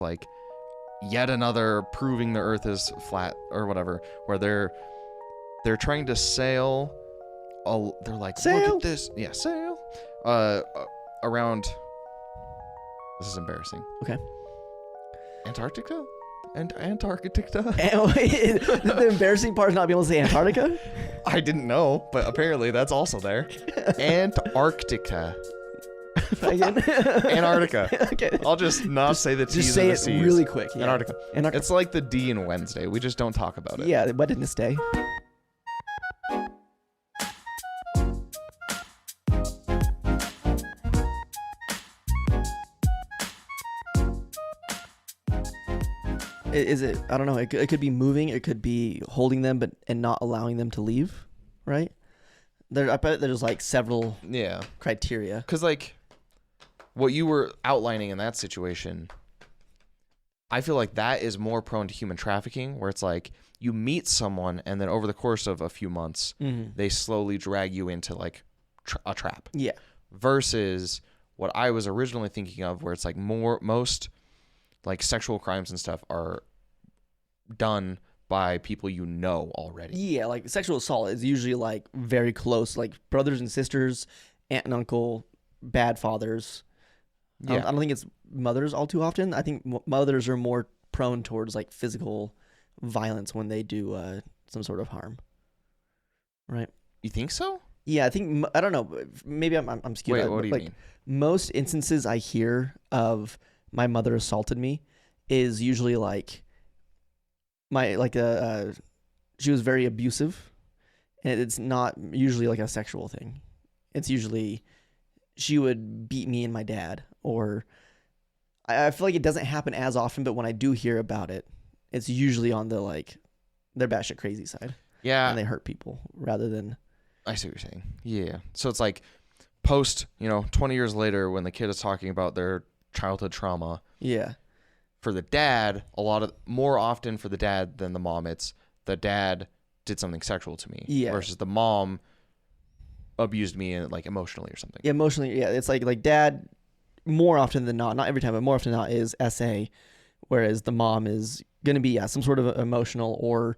like yet another proving the Earth is flat or whatever, where they're trying to sail. They're like, look at this, sail. Around. This is embarrassing. Okay. Antarctica. And Antarctica. The embarrassing part is not being able to say Antarctica. I didn't know, but apparently that's also there. Antarctica. Again? Antarctica. Okay. I'll just not say the T's Just say and the it C's. really quick. Yeah. Antarctica. Antarctica. It's like the D in Wednesday. We just don't talk about it. Yeah, Wednesday. Is it? I don't know. It could be moving. It could be holding them, and not allowing them to leave. Right? I bet there's like several criteria. Because like what you were outlining in that situation, I feel like that is more prone to human trafficking, where it's like you meet someone and then over the course of a few months, they slowly drag you into like a trap. Yeah. Versus what I was originally thinking of, where it's like most like sexual crimes and stuff are done by people you know already. Yeah, like sexual assault is usually like very close, like brothers and sisters, aunt and uncle, bad fathers. Yeah. I don't think it's mothers all too often. I think mothers are more prone towards like physical violence when they do some sort of harm. Right? You think so? Yeah, I think, I don't know. Maybe I'm skewed. Wait, what do you mean? Most instances I hear of my mother assaulted me is usually like she was very abusive, and it's not usually like a sexual thing. It's usually she would beat me and my dad, or I feel like it doesn't happen as often, but when I do hear about it, it's usually on the like their batshit crazy side. Yeah. And they hurt people rather than. I see what you're saying. Yeah. So it's like post, 20 years later when the kid is talking about their childhood trauma. Yeah. For the dad, more often for the dad than the mom, it's the dad did something sexual to me. Yeah. Versus the mom abused me like emotionally or something. Yeah, emotionally. Yeah, it's like dad more often than not every time, but more often than not is SA, whereas the mom is going to be some sort of emotional or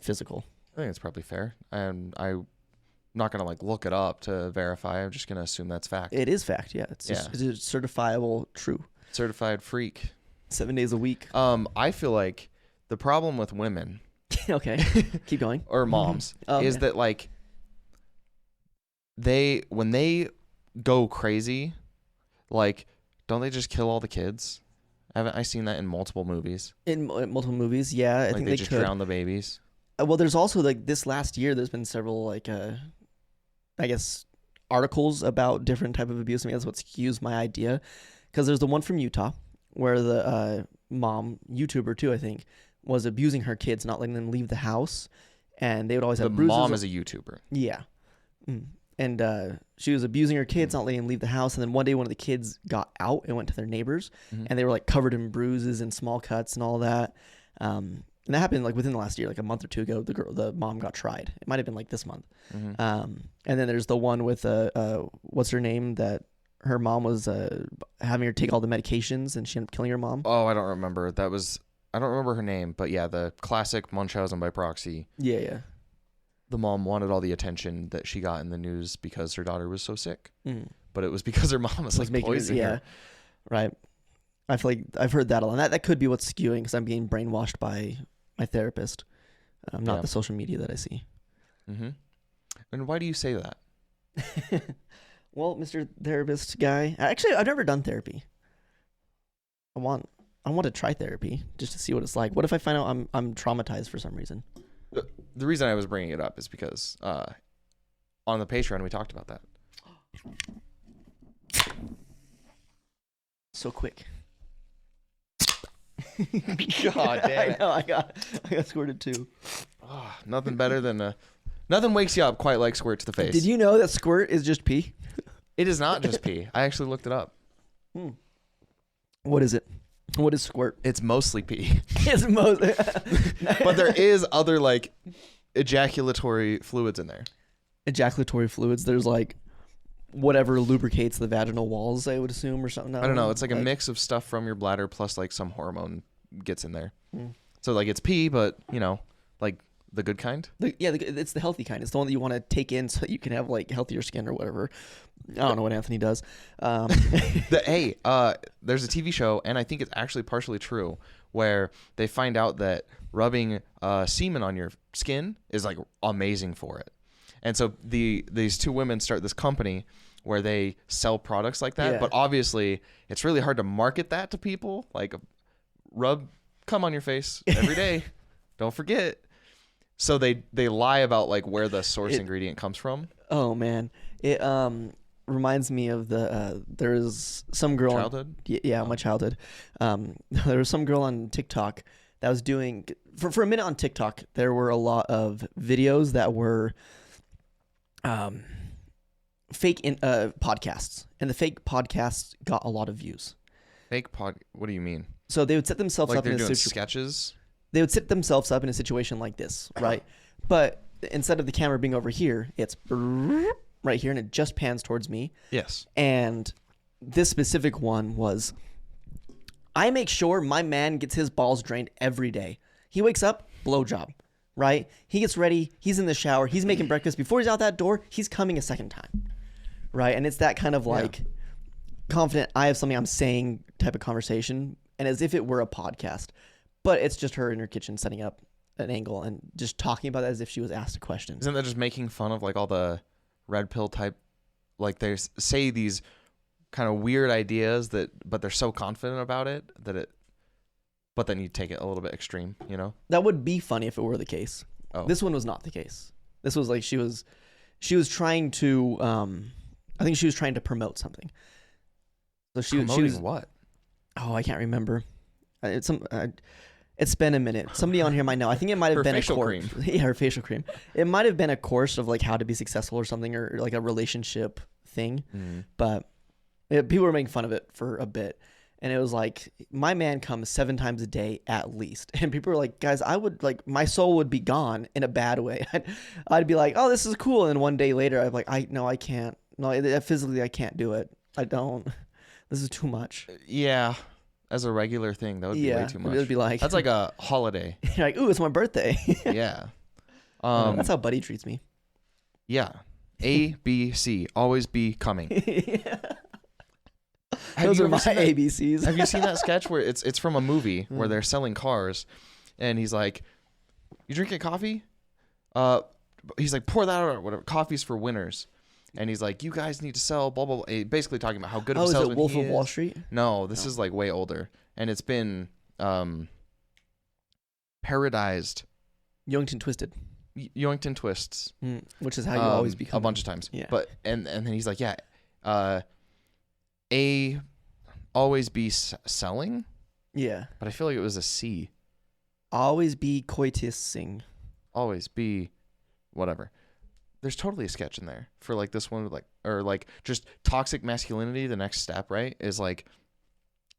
physical. I think it's probably fair, and I'm not going to like look it up to verify. I'm just going to assume that's fact. It is fact. Yeah, it's certifiable true. Certified freak. 7 days a week. I feel like the problem with women okay, keep going. or moms is that like when they go crazy, like don't they just kill all the kids? Haven't I seen that in multiple movies? In multiple movies, yeah. I think they just drown the babies. Well, there's also like this last year, there's been several like I guess articles about different type of abuse. I mean, that's what skews my idea, because there's the one from Utah where the mom, YouTuber too, I think, was abusing her kids, not letting them leave the house, and they would always have bruises. The mom is a YouTuber. Yeah. And she was abusing her kids, not letting them leave the house, and then one day one of the kids got out and went to their neighbors, and they were like covered in bruises and small cuts and all that. And that happened like within the last year, like a month or two ago. The mom got tried. It might have been like this month. And then there's the one with what's her name, that her mom was having her take all the medications and she ended up killing her mom. Oh, I don't remember. I don't remember her name, but yeah, the classic Munchausen by proxy. Yeah. The mom wanted all the attention that she got in the news because her daughter was so sick. But it was because her mom was like poisoning her. Right. I feel like I've heard that a lot. That could be what's skewing, because I'm being brainwashed by my therapist, not the social media that I see. And why do you say that? Well, Mr. Therapist guy, actually, I've never done therapy. I want to try therapy just to see what it's like. What if I find out I'm traumatized for some reason? The reason I was bringing it up is because on the Patreon we talked about that. So quick. God damn it. I know, I got squirted too. Oh, nothing better than nothing wakes you up quite like squirt to the face. Did you know that squirt is just pee? It is not just pee. I actually looked it up. What is it? What is squirt? It's mostly pee. It's most. But there is other like ejaculatory fluids in there. Ejaculatory fluids. There's like whatever lubricates the vaginal walls, I would assume, or something. I don't know. It's like a mix of stuff from your bladder plus like some hormone gets in there. So like it's pee, but you know, like the good kind. It's the healthy kind. It's the one that you want to take in so that you can have like healthier skin or whatever. I don't know what Anthony does. There's a TV show, and I think it's actually partially true, where they find out that rubbing semen on your skin is like amazing for it. And so these two women start this company where they sell products like that. Yeah. But obviously, it's really hard to market that to people. Like, rub cum on your face every day. Don't forget. So they lie about like where the source ingredient comes from. Oh man, it reminds me of there was some girl. Childhood? My childhood. There was some girl on TikTok that was doing for a minute on TikTok. There were a lot of videos that were fake podcasts, and the fake podcasts got a lot of views. What do you mean? So they would set themselves like up they're in doing sketches. They would set themselves up in a situation like this, right? But instead of the camera being over here, it's right here, and it just pans towards me. Yes. And this specific one was, I make sure my man gets his balls drained every day. He wakes up, blowjob, right? He gets ready, he's in the shower, he's making breakfast. Before he's out that door, he's coming a second time, right? And it's that kind of like confident, I have something I'm saying type of conversation, and as if it were a podcast. But it's just her in her kitchen setting up an angle and just talking about it as if she was asked a question. Isn't that just making fun of like all the red pill type, like they say these kind of weird ideas but they're so confident about it but then you take it a little bit extreme, you know? That would be funny if it were the case. Oh. This one was not the case. This was like she was trying to I think she was trying to promote something. So she was what? Oh, I can't remember. It's been a minute. Somebody on here might know. I think it might have been a course. Yeah, her facial cream. It might have been a course of like how to be successful or something, or like a relationship thing. But people were making fun of it for a bit. And it was like, my man comes 7 times a day at least. And people were like, guys, I would like, my soul would be gone in a bad way. I'd be like, oh, this is cool. And then one day later, I'm like, I can't. No, physically, I can't do it. I don't. This is too much. Yeah. As a regular thing, that would be way too much. It would be like, that's like a holiday. You're like, ooh, it's my birthday. Yeah. That's how Buddy treats me. Yeah. A, B, C. Always be coming. Yeah. Those are my ABCs. Have you seen that sketch where it's from a movie where they're selling cars, and he's like, "You drinking coffee?" He's like, "Pour that out or whatever. Coffee's for winners." And he's like, "You guys need to sell blah blah blah." Basically talking about how good of a salesman he is. Wolf of Wall Street? No, this is like way older, and it's been parodized. Youngton Twisted. Youngton Twists, which is how you always become a bunch of times. Yeah. But and then he's like, "Yeah, A, always be selling." Yeah. But I feel like it was a C. Always be coitusing. Always be whatever. There's totally a sketch in there for like this one, like, or like just toxic masculinity. The next step, right, is like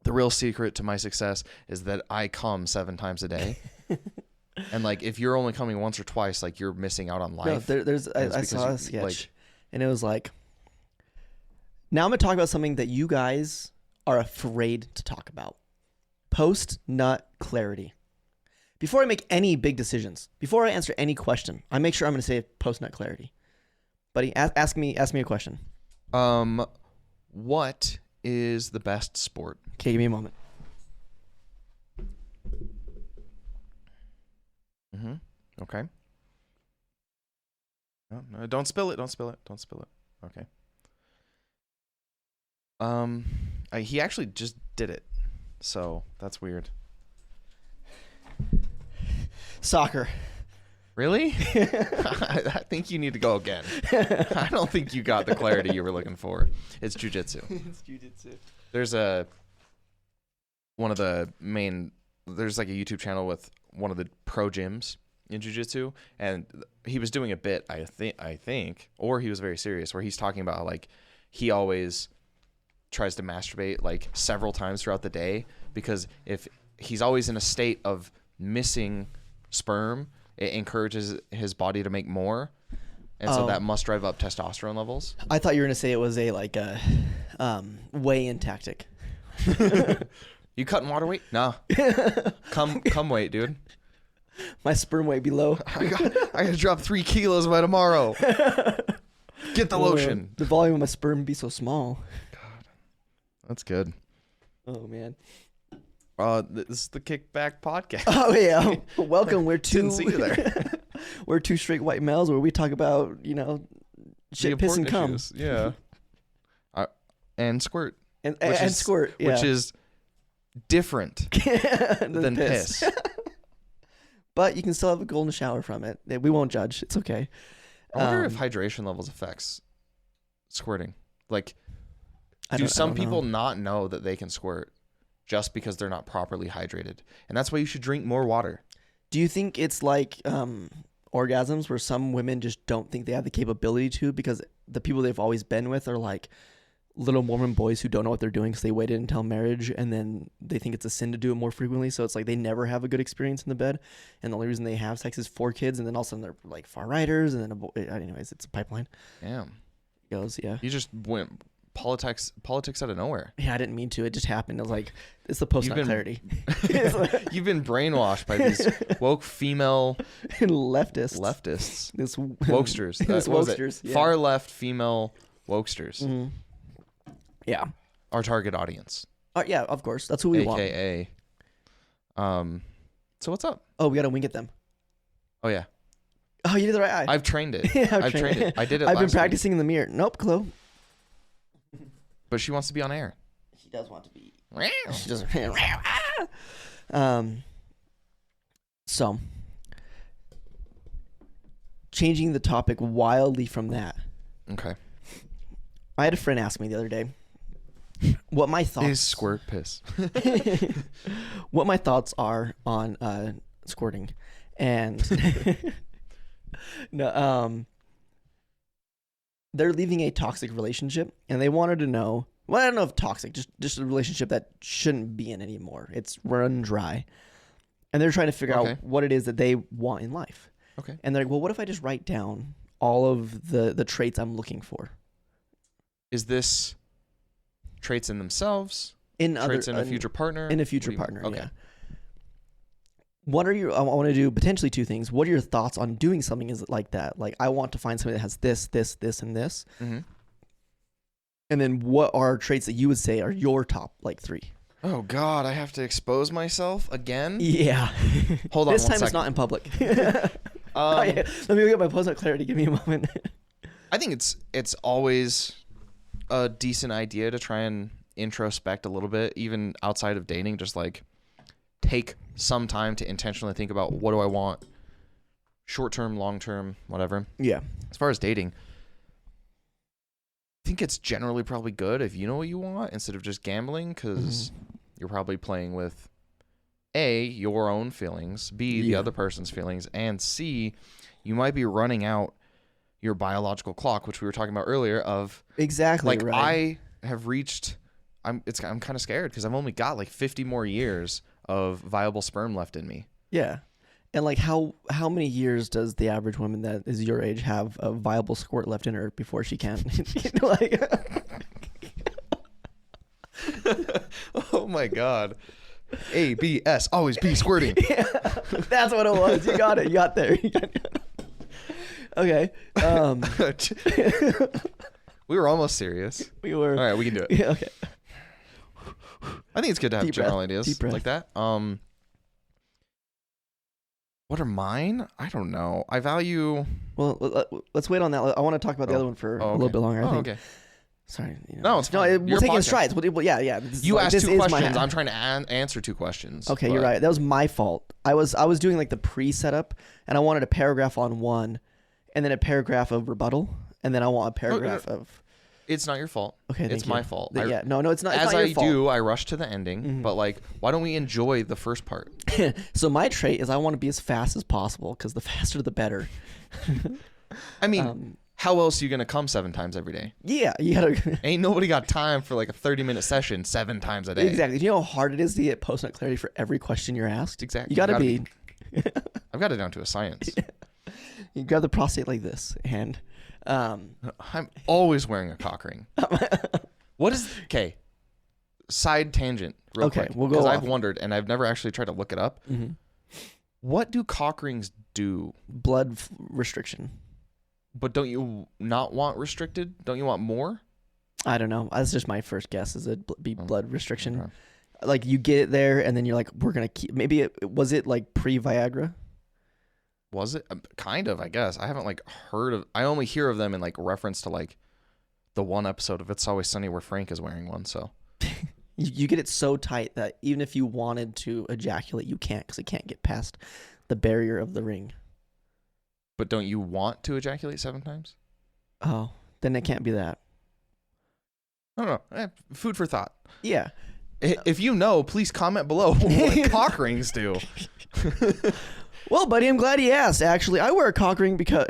the real secret to my success is that I come 7 times a day. And like if you're only coming once or twice, like you're missing out on life. No, I saw a sketch, and it was like, now I'm gonna talk about something that you guys are afraid to talk about: post-nut clarity. Before I make any big decisions, before I answer any question, I make sure I'm gonna say post-nut clarity. Buddy, ask me a question. What is the best sport? Okay, give me a moment. Okay. No, don't spill it. Don't spill it. Don't spill it. Okay. He actually just did it, so that's weird. Soccer. Really? I think you need to go again. I don't think you got the clarity you were looking for. It's jiu-jitsu. It's jiu-jitsu. There's there's like a YouTube channel with one of the pro gyms in jiu-jitsu, and he was doing a bit, I think, or he was very serious, where he's talking about how, like, he always tries to masturbate like several times throughout the day, because if he's always in a state of missing sperm, it encourages his body to make more. And so that must drive up testosterone levels. I thought you were gonna say it was a weigh-in tactic. You cutting water weight? No. Come weight, dude. My sperm weight be low. I gotta drop 3 kilos by tomorrow. Get the lotion. The volume of my sperm be so small. God, that's good. Oh man. This is the Kickback podcast. Oh yeah. Welcome. We're Didn't see you there. We're two straight white males where we talk about shit, piss, and cum. Issues. Yeah. And squirt. And is, squirt. Yeah. Which is different than piss. But you can still have a golden shower from it. We won't judge. It's okay. I wonder if hydration levels affects squirting. Like, do some people not know that they can squirt just because they're not properly hydrated? And that's why you should drink more water. Do you think it's like orgasms where some women just don't think they have the capability to because the people they've always been with are like little Mormon boys who don't know what they're doing because they waited until marriage and then they think it's a sin to do it more frequently. So it's like they never have a good experience in the bed. And the only reason they have sex is for kids. And then all of a sudden they're like far righters. And then, anyways, it's a pipeline. Damn. It goes, yeah. You just went politics out of nowhere. Yeah, I didn't mean to. It just happened. I was like, it's the post-nut clarity. You've been brainwashed by these woke female leftists. This wokesters. This wokesters. Yeah. Far left female wokesters. Mm-hmm. Yeah. Our target audience. Yeah, of course. That's who we want. AKA. So what's up? Oh, we got to wink at them. Oh, yeah. Oh, you did the right eye. I've trained it. Yeah, I've trained it. I did it I've last been practicing in the mirror. Nope, Chloe. But she wants to be on air. She does want to be. She does. So, changing the topic wildly from that. Okay. I had a friend ask me the other day what my thoughts is squirt piss. What my thoughts are on squirting, and no, they're leaving a toxic relationship, and they wanted to know. Well, I don't know if toxic, just a relationship that shouldn't be in anymore. It's run dry, and they're trying to figure out what it is that they want in life. Okay. And they're like, well, what if I just write down all of the traits I'm looking for? Is this traits in themselves? Traits in a future partner? In a future partner, okay. Yeah. What are your? I want to do potentially 2 things. What are your thoughts on doing something like that? Like, I want to find somebody that has this, and this. Mm-hmm. And then what are traits that you would say are your top 3? Oh God, I have to expose myself again? Yeah. Hold on. This time it's not in public. Yeah. Let me go get my post-nut clarity. Give me a moment. I think it's always a decent idea to try and introspect a little bit, even outside of dating. Just like take some time to intentionally think about what do I want, short term, long term, whatever. Yeah. As far as dating, I think it's generally probably good if you know what you want instead of just gambling, because you're probably playing with A, your own feelings, B, the other person's feelings, and C, you might be running out your biological clock, which we were talking about earlier, of exactly like, right. I have reached, I'm kind of scared because I've only got 50 more years of viable sperm left in me. Yeah. And how many years does the average woman that is your age have a viable squirt left in her before she can? Oh my God. A, B, S, always be squirting. Yeah, that's what it was. You got it. You got there. Okay. We were almost serious. We were. All right, we can do it. Yeah, okay. I think it's good to have general ideas like that. What are mine? I don't know. I value. Well, let's wait on that. I want to talk about the other one for a little bit longer. I think. Okay. Sorry. No, it's fine. We'll take it in strides. Yeah. You asked 2 questions. I'm trying to answer 2 questions. Okay, you're right. That was my fault. I was doing the pre-setup, and I wanted a paragraph on one, and then a paragraph of rebuttal, and then I want a paragraph of. It's not your fault. Okay, it's my fault. No, it's not. As it's not your fault. I do, I rush to the ending. But why don't we enjoy the first part? So my trait is I want to be as fast as possible because the faster the better. I mean, how else are you gonna come 7 times every day? Yeah, you gotta. Ain't nobody got time for a 30-minute session 7 times a day. Exactly. Do you know how hard it is to get post-nut clarity for every question you're asked? Exactly. You gotta be. I've got it down to a science. You grab the prostate like this, and I'm always wearing a cock ring. What is okay? Side tangent, real Okay, quick, we'll go because off. I've wondered and I've never actually tried to look it up. Mm-hmm. What do cock rings do? Blood restriction. But don't you not want restricted? Don't you want more? I don't know. That's just my first guess. Is it be blood restriction? Okay. Like you get it there, and then you're like, we're gonna keep. Maybe was it like pre-Viagra? Was it kind of? I guess I haven't like heard of. I only hear of them in like reference to like the one episode of It's Always Sunny where Frank is wearing one. So You get it so tight that even if you wanted to ejaculate, you can't because it can't get past the barrier of the ring. but don't you want to ejaculate 7 times? Oh, then it can't be that. I don't know. Food for thought. Yeah. If you know, please comment below what cock rings do. Well, buddy, I'm glad he asked. Actually, I wear a cock ring because.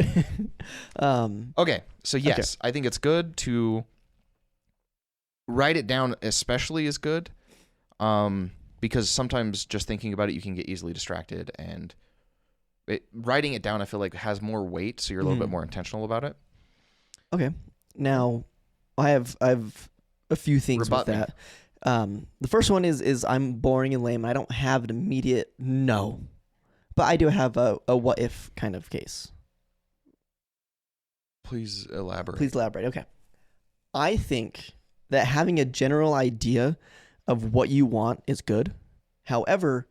Okay, so yes, I think it's good to write it down. Especially is good, because sometimes just thinking about it, you can get easily distracted, and writing it down, I feel like has more weight, so you're a little bit more intentional about it. Okay, now I have a few things Rebut with that. The first one is I'm boring and lame. I don't have an immediate no, but I do have a what if kind of case. Please elaborate. Please elaborate. Okay. I think that having a general idea of what you want is good. However,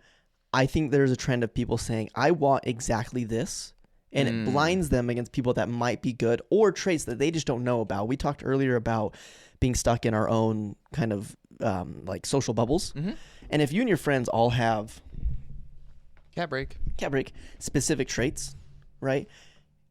I think there's a trend of people saying, I want exactly this. And it blinds them against people that might be good or traits that they just don't know about. We talked earlier about being stuck in our own kind of like social bubbles. Mm-hmm. And if you and your friends all have Cat break specific traits, right?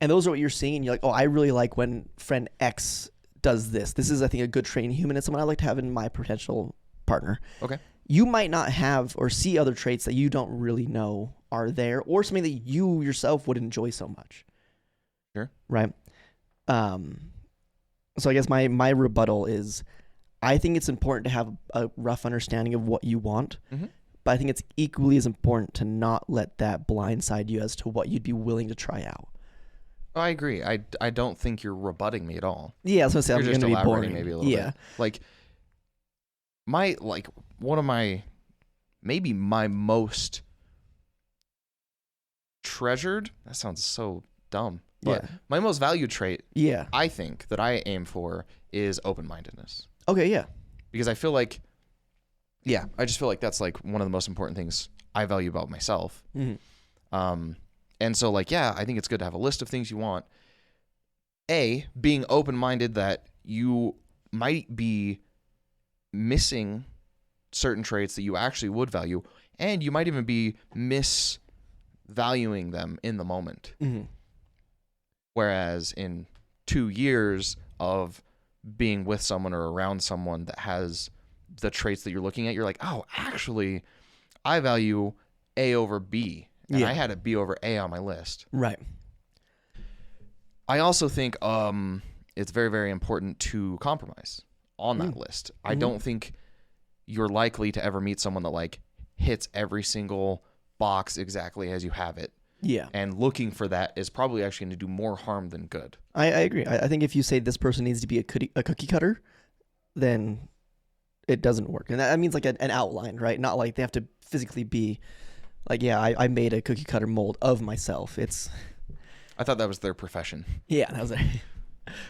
And those are what you're seeing. And you're like, oh, I really like when friend X does this. This is, I think, a good trait in human. It's someone I like to have in my potential partner. Okay. You might not have or see other traits that you don't really know are there, or something that you yourself would enjoy so much. Sure. Right. So I guess my rebuttal is, I think it's important to have a rough understanding of what you want, but I think it's equally as important to not let that blindside you as to what you'd be willing to try out. I agree. I don't think you're rebutting me at all. Yeah, I was gonna say, You're I'm just gonna be elaborating boring. maybe a little bit. Like one of my maybe my most treasured. That sounds so dumb. But my most valued trait, I think, that I aim for is open-mindedness. Okay, yeah. Because I feel like, I just feel like that's like one of the most important things I value about myself. And so like, I think it's good to have a list of things you want. Being open-minded that you might be missing certain traits that you actually would value, and you might even be misvaluing them in the moment. Whereas in 2 years of being with someone or around someone that has the traits that you're looking at, you're like, oh, actually, I value A over B. And I had a B over A on my list. Right. I also think it's very, very important to compromise on that list. I don't think you're likely to ever meet someone that like hits every single box exactly as you have it. Yeah. And looking for that is probably actually going to do more harm than good. I agree. I think if you say this person needs to be a cookie cutter, then it doesn't work. And that means like an outline, right? Not like they have to physically be like, I made a cookie cutter mold of myself. I thought that was their profession. Yeah, that was it.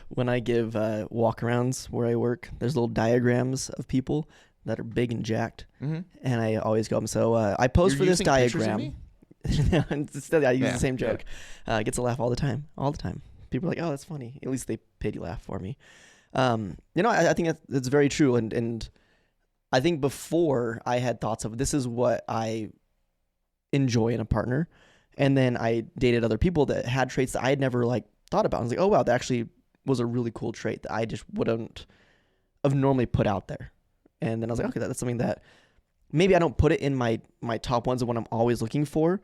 When I give walk-arounds where I work, there's little diagrams of people that are big and jacked. And I always go, so I posed for this diagram. Instead, I use the same joke. Gets a laugh all the time. People are like, oh, that's funny. At least they pity laugh for me. I think that's very true. And I think before I had thoughts of this is what I enjoy in a partner. And then I dated other people that had traits that I had never like thought about. I was like, oh, wow, that actually was a really cool trait that I just wouldn't have normally put out there. And then I was like, okay, that's something that maybe I don't put it in my top ones of what I'm always looking for,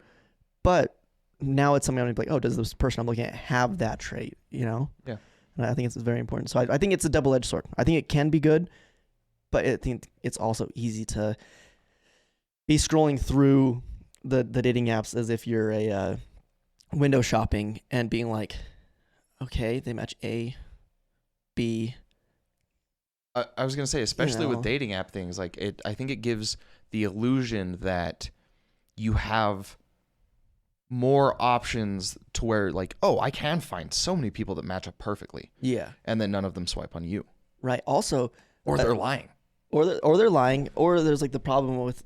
but now it's something I'm like, oh, does this person I'm looking at have that trait, Yeah. And I think it's very important. So I think it's a double-edged sword. I think it can be good, but I think it's also easy to be scrolling through the dating apps as if you're a window shopping and being like, okay, they match A, B. I was gonna say, especially know. with dating app things, like I think it gives the illusion that you have more options to where, like, oh, I can find so many people that match up perfectly, Yeah. and then none of them swipe on you, Right. Also, or they're lying. or they're lying, or there's like the problem with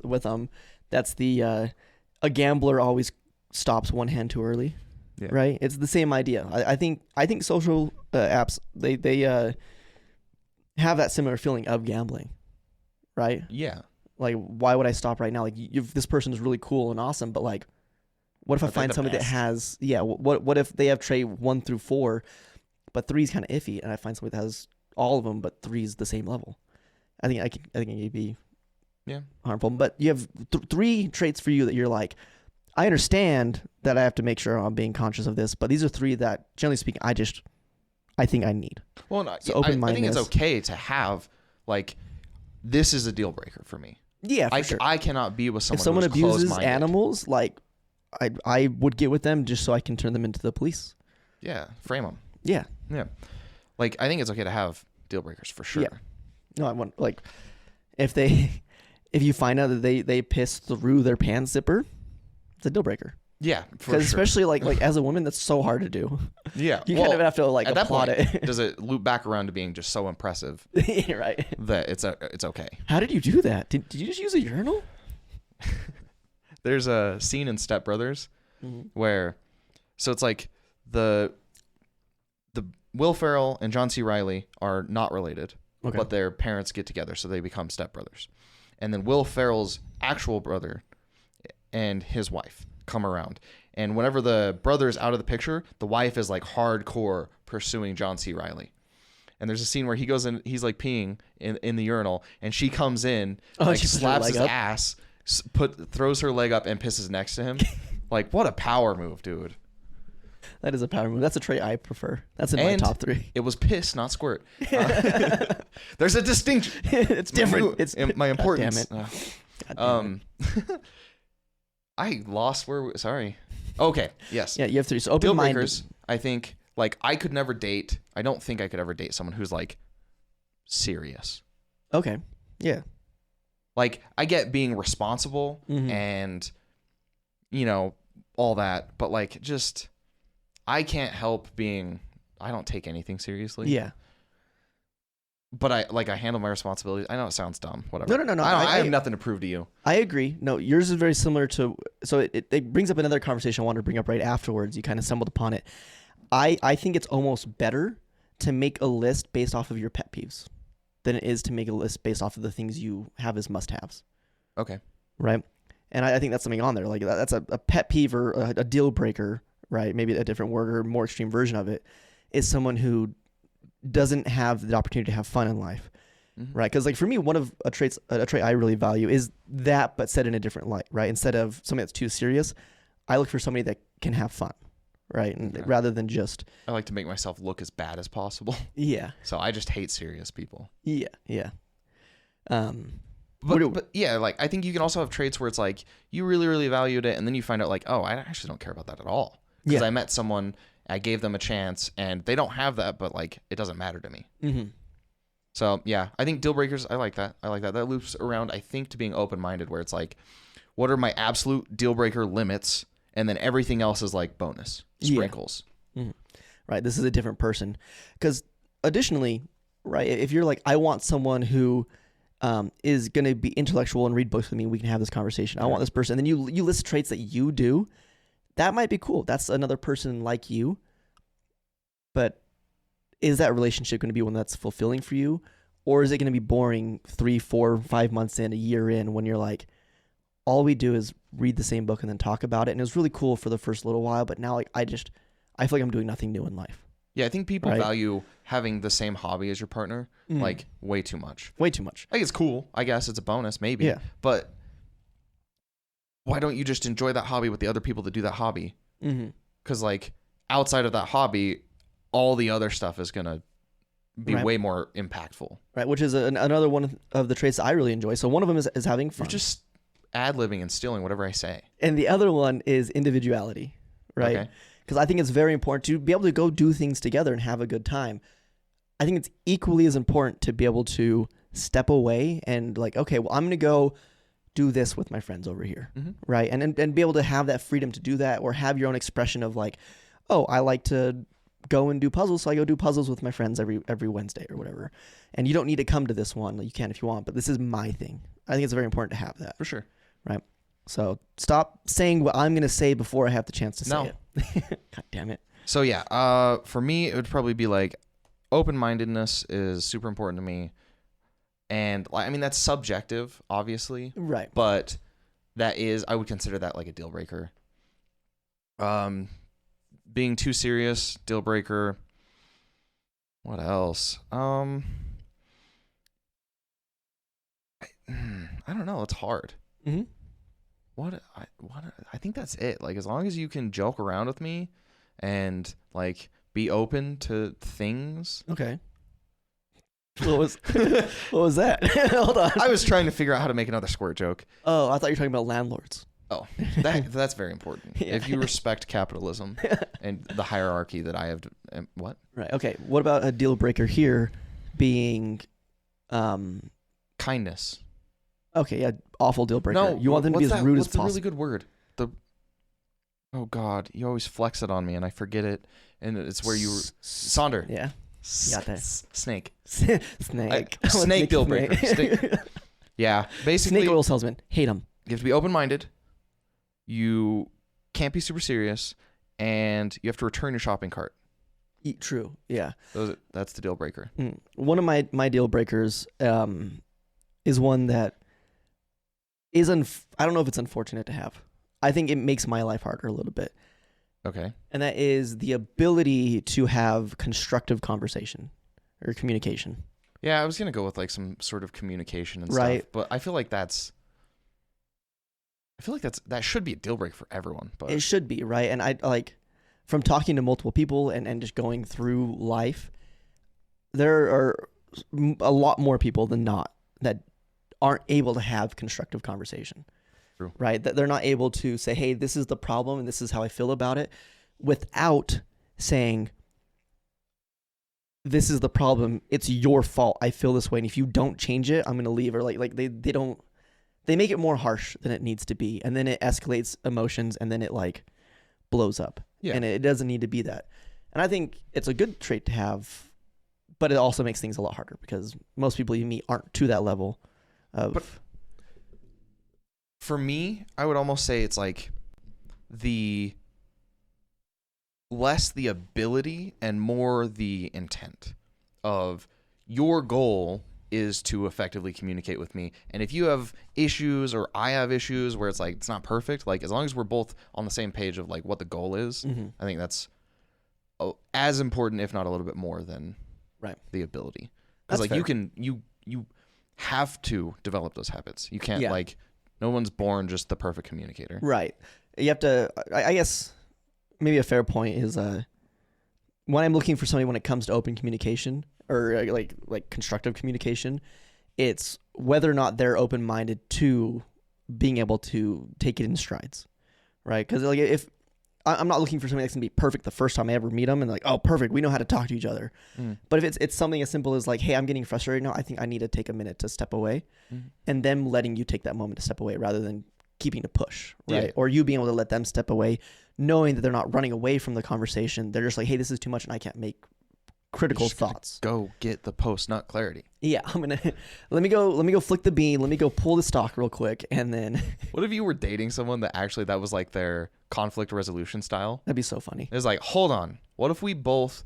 that's the a gambler always stops one hand too early. Yeah. Right. It's the same idea. I think social apps they have that similar feeling of gambling, right? Yeah. Like, why would I stop right now? Like, this person is really cool and awesome, but like, what if I But they're find the somebody that best. has, what if they have trait 1 through 4, but 3 is kind of iffy, and I find somebody that has all of them, but 3 is the same level? I think it could be harmful. But you have 3 traits for you that you're like, I understand that I have to make sure I'm being conscious of this, but these are 3 that, generally speaking, I think I need. Well, no, So I think it's open-mindedness. okay to have, like, this is a deal breaker for me. Yeah, for sure. I cannot be with someone. If someone who's abuses closed-minded. animals, like, I would get with them just so I can turn them into the police. Yeah, frame them. Yeah. Yeah, like, I think it's okay to have deal breakers for sure. Yeah. No, I want, like, if you find out that they piss through their pants zipper, it's a deal breaker. Yeah, for Because sure. especially like as a woman, that's so hard to do. Yeah, You well, kind of have to like at that applaud point, it. does it loop back around to being just so impressive Right. that it's okay? How did you do that? Did you just use a urinal? There's a scene in Step Brothers where, so it's like the Will Ferrell and John C. Reilly are not related, Okay. but their parents get together, so they become stepbrothers. And then Will Ferrell's actual brother and his wife come around. And whenever the brother's out of the picture, the wife is like hardcore pursuing John C. Reilly. And there's a scene where he goes in, he's like peeing in the urinal, and she comes in, like she puts her slaps leg his up? ass, throws her leg up, and pisses next to him. Like, what a power move, dude. That is a power move. That's a trait I prefer. That's in my And top 3. It was piss, not squirt. There's a distinction. It's different. It's my importance. God damn it. I lost sorry. Okay. Yes. Yeah, you have 3. So Deal open-minded. breakers. I think, like, I don't think I could ever date someone who's like serious. Okay. Yeah. Like, I get being responsible and, all that, but like, just, I can't help I don't take anything seriously. Yeah. But I handle my responsibilities. I know it sounds dumb. Whatever. No. I have nothing to prove to you. I agree. No, yours is very similar to. So it brings up another conversation I wanted to bring up right afterwards. You kind of stumbled upon it. I think it's almost better to make a list based off of your pet peeves than it is to make a list based off of the things you have as must-haves. Okay. Right. And I think that's something on there. Like, that's a pet peeve or a deal breaker, right? Maybe a different word or more extreme version of it is someone who doesn't have the opportunity to have fun in life, right? Because like for me, one of a trait I really value is that, but said in a different light, right? Instead of something that's too serious, I look for somebody that can have fun, right? And rather than just, I like to make myself look as bad as possible. yeah, So I just hate serious people. yeah. But yeah, like, I think you can also have traits where it's like you really, really valued it, and then you find out like, oh, I actually don't care about that at all. Because I met someone, I gave them a chance, and they don't have that, but like, it doesn't matter to me. Mm-hmm. So yeah, I think deal breakers, I like that. That loops around, I think, to being open-minded, where it's like, what are my absolute deal breaker limits, and then everything else is like bonus sprinkles. Mm-hmm. Right. This is a different person. Because additionally, right, if you're like, I want someone who is going to be intellectual and read books with me, we can have this conversation. I want this person. And then you list traits that you do. That might be cool. That's another person like you. But is that relationship going to be one that's fulfilling for you? Or is it going to be boring 3, 4, 5 months in, a year in, when you're like, all we do is read the same book and then talk about it. And it was really cool for the first little while, but now like I feel like I'm doing nothing new in life. Yeah, I think people value having the same hobby as your partner like way too much. Way too much. I think it's cool. I guess it's a bonus, maybe. Yeah. But why don't you just enjoy that hobby with the other people that do that hobby? Because like outside of that hobby, all the other stuff is gonna be way more impactful. Right, which is another one of the traits that I really enjoy. So one of them is having fun. You're just ad-libbing and stealing whatever I say. And the other one is individuality, right? Okay. because I think it's very important to be able to go do things together and have a good time. I think it's equally as important to be able to step away and like, okay, well, I'm going to go do this with my friends over here, right? And be able to have that freedom to do that, or have your own expression of like, oh, I like to go and do puzzles, so I go do puzzles with my friends every Wednesday or whatever. And you don't need to come to this one. You can if you want, but this is my thing. I think it's very important to have that. For sure. Right. So stop saying what I'm going to say before I have the chance to say it. God damn it. So yeah, for me, it would probably be like open-mindedness is super important to me. And I mean, that's subjective, obviously. Right. But that is, I would consider that like a deal breaker. Being too serious, deal breaker. What else? I don't know. It's hard. Mm-hmm. I think that's it. Like, as long as you can joke around with me and like be open to things. Okay. What was that? Hold on. I was trying to figure out how to make another squirt joke. Oh, I thought you were talking about landlords. Oh, that's very important. Yeah. If you respect capitalism and the hierarchy that I have, what? Right. Okay. What about a deal breaker here being, Kindness. Okay. Yeah. Awful deal breaker. No, You want them to be as rude as What's the possible. really good word? Oh God, you always flex it on me and I forget it. And it's where you were Sonder. Yeah. You got that. Snake. Snake. Snake deal breaker. Snake. Yeah. Basically, Snake oil salesman. Hate him. you have to be open-minded. You can't be super serious, and you have to return your shopping cart. True. Yeah. That's the deal breaker. One of my deal breakers is one that is I don't know if it's unfortunate to have. I think it makes my life harder a little bit. Okay. And that is the ability to have constructive conversation or communication. Yeah, I was gonna go with like some sort of communication and Right. stuff, but I feel like that should be a deal breaker for everyone. But It should be, right? And I like, from talking to multiple people and just going through life, there are a lot more people than not that aren't able to have constructive conversation. True. Right? That they're not able to say, hey, this is the problem and this is how I feel about it, without saying, this is the problem. It's your fault. I feel this way. And if you don't change it, I'm going to leave. Or like they make it more harsh than it needs to be. And then it escalates emotions and then it like blows up. Yeah. And it doesn't need to be that. And I think it's a good trait to have, but it also makes things a lot harder because most people you meet aren't to that level of. But for me, I would almost say it's like the less the ability and more the intent of your goal is to effectively communicate with me. And if you have issues or I have issues where it's like it's not perfect, like as long as we're both on the same page of like what the goal is, I think that's as important, if not a little bit more than the ability. Because like fair. you have to develop those habits. You can't like no one's born just the perfect communicator. Right. You have to, I guess maybe a fair point is when I'm looking for somebody when it comes to open communication or like constructive communication, it's whether or not they're open-minded to being able to take it in strides, right? Because like if I'm not looking for somebody that's gonna be perfect the first time I ever meet them and like, oh, perfect, we know how to talk to each other. But if it's something as simple as like, hey, I'm getting frustrated now, I think I need to take a minute to step away, and them letting you take that moment to step away rather than keeping to push, right? Yeah. Or you being able to let them step away, knowing that they're not running away from the conversation. They're just like, hey, this is too much and I can't make critical thoughts. Go get the post-nut clarity. Yeah, I'm gonna let me go flick the bean, let me go pull the stock real quick, and then What if you were dating someone that actually that was like their conflict resolution style? that'd be so funny. It was like, hold on, what if we both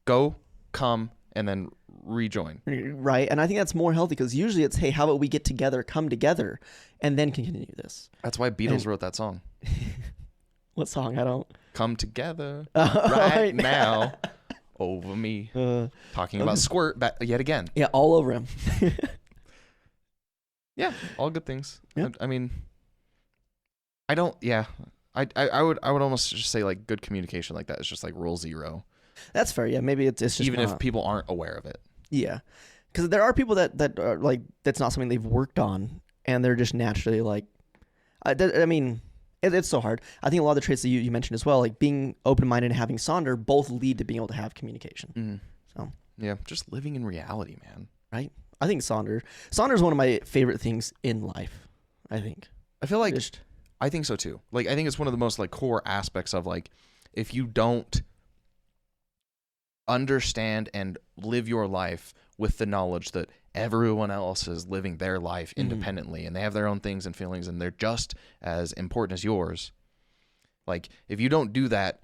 go, come, and then rejoin? Right. And I think that's more healthy because usually it's, hey, how about we get together, come together, and then continue this. That's why Beatles wrote that song. What song? I don't. Come together right now over me. Talking about squirt yet again. Yeah, all over him. Yeah, all good things. Yeah. I mean, I don't. Yeah, I would almost just say like good communication like that is just like rule zero. That's fair. Yeah, maybe it's just even not, if people aren't aware of it. Yeah, because there are people that are like that's not something they've worked on, and they're just naturally like. I mean, it's so hard. I think a lot of the traits that you mentioned as well, like being open-minded and having Sonder, both lead to being able to have communication. Mm. So Yeah, just living in reality, man. right. I think Sonder is one of my favorite things in life. I think. I feel like I think so too. Like I think it's one of the most like core aspects of like if you don't understand and live your life with the knowledge that everyone else is living their life independently and they have their own things and feelings and they're just as important as yours. Like if you don't do that,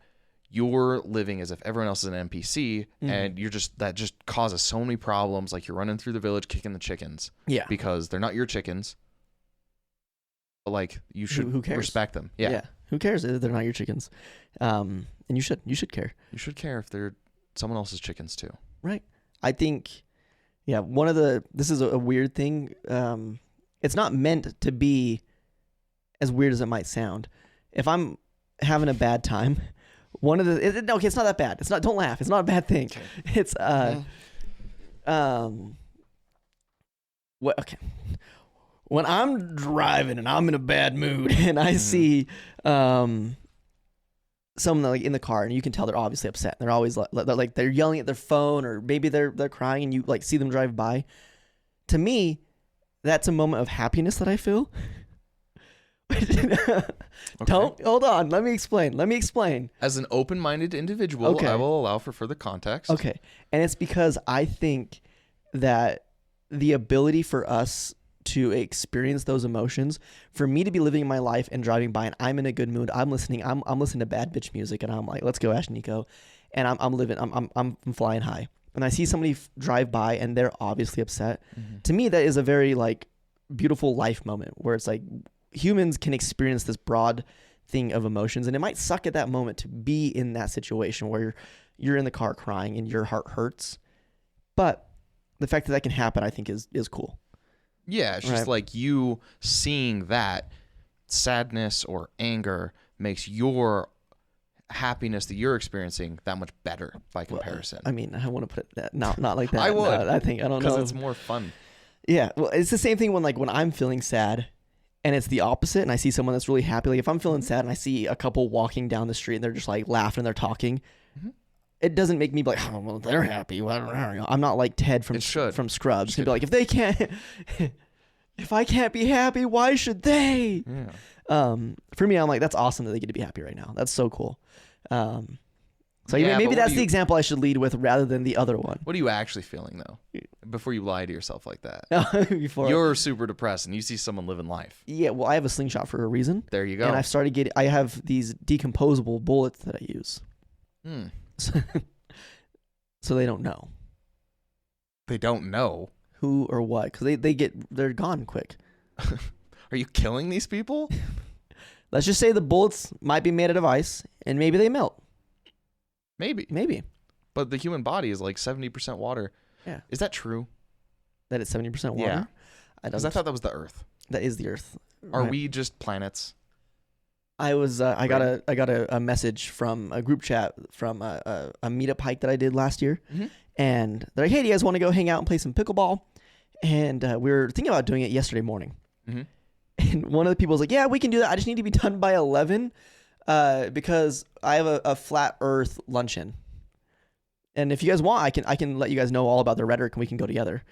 you're living as if everyone else is an NPC and that just causes so many problems. Like you're running through the village kicking the chickens. Yeah. Because they're not your chickens. But like you should who cares? respect them. Yeah. Who cares if they're not your chickens? And you should care. You should care if they're someone else's chickens too. Right. I think, this is a weird thing. It's not meant to be as weird as it might sound. If I'm having a bad time, it's not that bad. Don't laugh. It's not a bad thing. Okay. It's, when I'm driving and I'm in a bad mood and I see, someone like in the car and you can tell they're obviously upset. They're always like they're yelling at their phone or maybe they're crying and you like see them drive by. To me, that's a moment of happiness that I feel. Don't hold on. Let me explain. As an open-minded individual, I will allow for further context. Okay. And it's because I think that the ability for us to experience those emotions, for me to be living my life and driving by and I'm in a good mood, I'm listening to bad bitch music and I'm like, let's go Ash Nico, and I'm flying high, and I see somebody drive by and they're obviously upset. To me, that is a very like beautiful life moment where it's like humans can experience this broad thing of emotions, and it might suck at that moment to be in that situation where you're in the car crying and your heart hurts, but the fact that can happen, I think is cool. Yeah, it's just like you seeing that sadness or anger makes your happiness that you're experiencing that much better by comparison. Well, I mean, I want to put it not like that. I would. No, I don't know. Because it's more fun. Yeah, well, it's the same thing when I'm feeling sad and it's the opposite and I see someone that's really happy. Like if I'm feeling sad and I see a couple walking down the street and they're just like laughing and they're talking, it doesn't make me be like, oh, well, they're happy. I'm not like Ted from Scrubs. He'd be like, if I can't be happy, why should they? Yeah. For me, I'm like, that's awesome that they get to be happy right now. That's so cool. Maybe that's the example I should lead with rather than the other one. What are you actually feeling though? Before you lie to yourself like that. You're super depressed and you see someone living life. Yeah, well, I have a slingshot for a reason. There you go. And I have these decomposable bullets that I use. So they don't know. They don't know who or what, because they're gone quick. Are you killing these people? Let's just say the bullets might be made out of ice and maybe they melt. Maybe. But the human body is like 70% water. Yeah. Is that true? That it's 70% water? Yeah. Because I thought that was the Earth. That is the Earth. Are we just planets? I got a message from a group chat from a meetup hike that I did last year, and they're like, "Hey, do you guys want to go hang out and play some pickleball?" And we were thinking about doing it yesterday morning. And one of the people was like, "Yeah, we can do that. I just need to be done by 11, because I have a flat Earth luncheon. And if you guys want, I can let you guys know all about the rhetoric, and we can go together."